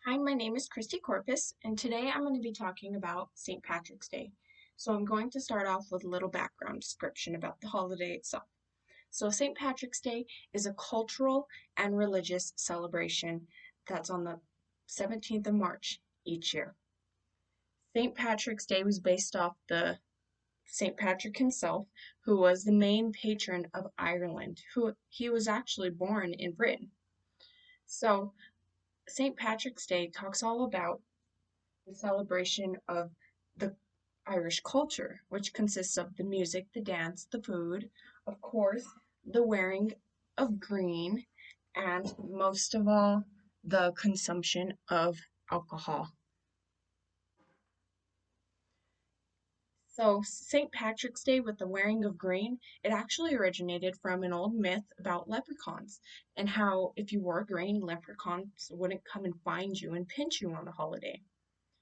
Hi, my name is Christy Corpus, and today I'm going to be talking about St. Patrick's Day. So I'm going to start off with a little background description about the holiday itself. So St. Patrick's Day is a cultural and religious celebration that's on the 17th of March each year. St. Patrick's Day was based off the St. Patrick himself, who was the main patron of Ireland, who he was actually born in Britain. So St. Patrick's Day talks all about the celebration of the Irish culture, which consists of the music, the dance, the food, of course, the wearing of green, and most of all, the consumption of alcohol. So, St. Patrick's Day with the wearing of green, it actually originated from an old myth about leprechauns and how if you wore green, leprechauns wouldn't come and find you and pinch you on the holiday,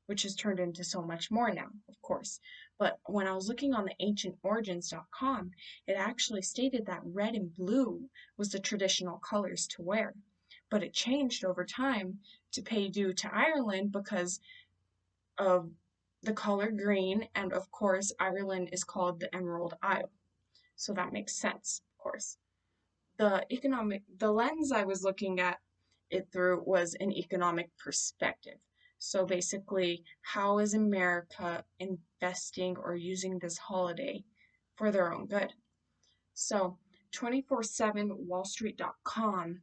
which has turned into so much more now, of course. But when I was looking on the ancientorigins.com, it actually stated that red and blue was the traditional colors to wear. But it changed over time to pay due to Ireland because of the color green, and of course, Ireland is called the Emerald Isle. So that makes sense, of course. The lens I was looking at it through was an economic perspective. So basically, how is America investing or using this holiday for their own good? So 24/7 wallstreet.com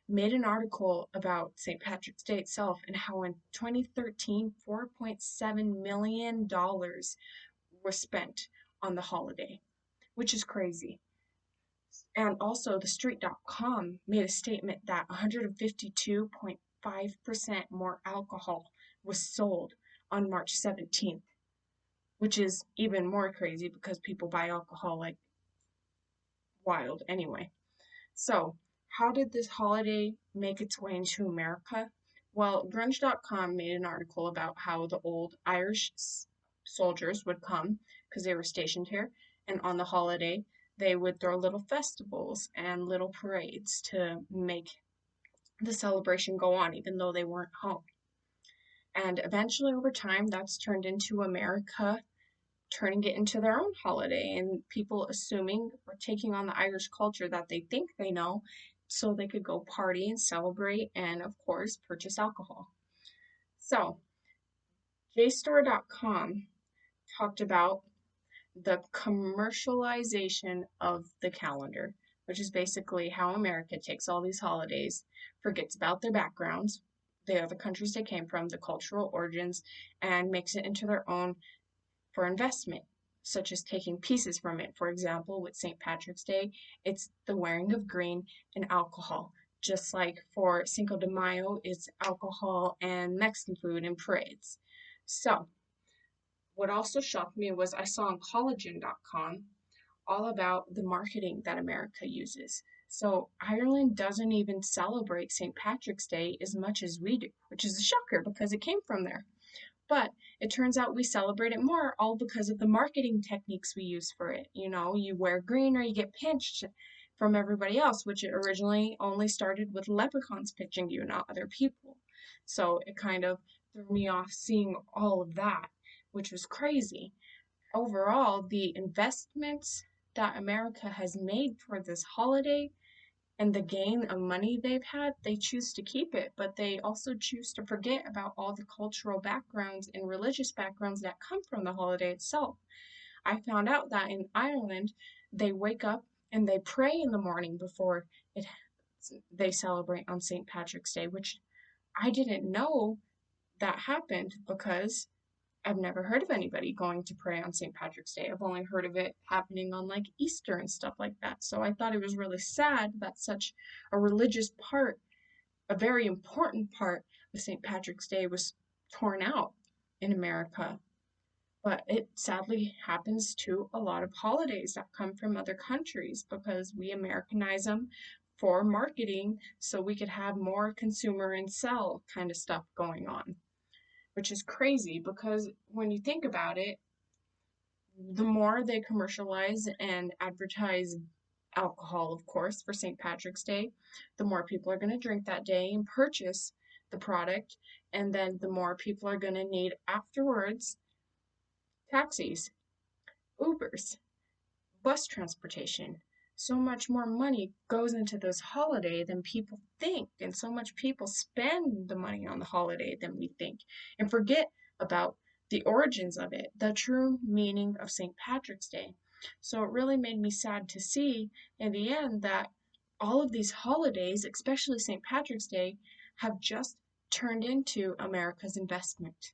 made an article about St. Patrick's Day itself and how in 2013 $4.7 million were spent on the holiday, which is crazy. And also, the street.com made a statement that 152.5% more alcohol was sold on March 17th, which is even more crazy because people buy alcohol like wild anyway. So, how did this holiday make its way into America? Well, grunge.com made an article about how the old Irish soldiers would come because they were stationed here, and on the holiday, they would throw little festivals and little parades to make the celebration go on, even though they weren't home. And eventually, over time, that's turned into America turning it into their own holiday and people assuming or taking on the Irish culture that they think they know so they could go party and celebrate and, of course, purchase alcohol. So, JSTOR.com talked about the commercialization of the calendar, which is basically how America takes all these holidays, forgets about their backgrounds, the other countries they came from, the cultural origins, and makes it into their own for investment, such as taking pieces from it. For example, with St. Patrick's Day, it's the wearing of green and alcohol. Just like for Cinco de Mayo, it's alcohol and Mexican food and parades. So, what also shocked me was I saw on collagen.com all about the marketing that America uses. So, Ireland doesn't even celebrate St. Patrick's Day as much as we do, which is a shocker because it came from there. But it turns out we celebrate it more all because of the marketing techniques we use for it. You know, you wear green or you get pinched from everybody else, which it originally only started with leprechauns pinching you, not other people. So it kind of threw me off seeing all of that, which was crazy. Overall, the investments that America has made for this holiday and the gain of money they've had, they choose to keep it, but they also choose to forget about all the cultural backgrounds and religious backgrounds that come from the holiday itself. I found out that in Ireland, they wake up and they pray in the morning before it they celebrate on St. Patrick's Day, which I didn't know that happened because I've never heard of anybody going to pray on St. Patrick's Day. I've only heard of it happening on like Easter and stuff like that. So I thought it was really sad that such a religious part, a very important part of St. Patrick's Day was torn out in America. But it sadly happens to a lot of holidays that come from other countries because we Americanize them for marketing so we could have more consumer and sell kind of stuff going on, which is crazy because when you think about it, the more they commercialize and advertise alcohol, of course, for St. Patrick's Day, the more people are going to drink that day and purchase the product, and then the more people are going to need afterwards taxis, Ubers, bus transportation. So much more money goes into this holiday than people think, and so much people spend the money on the holiday than we think, and forget about the origins of it, the true meaning of St. Patrick's Day. So it really made me sad to see in the end that all of these holidays, especially St. Patrick's Day, have just turned into America's investment.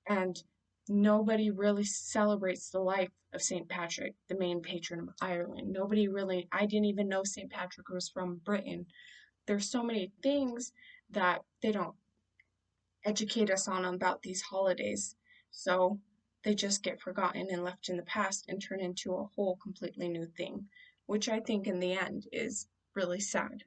And nobody really celebrates the life of St. Patrick, the main patron of Ireland. Nobody really, I didn't even know St. Patrick was from Britain. There's so many things that they don't educate us on about these holidays. So they just get forgotten and left in the past and turn into a whole completely new thing, which I think in the end is really sad.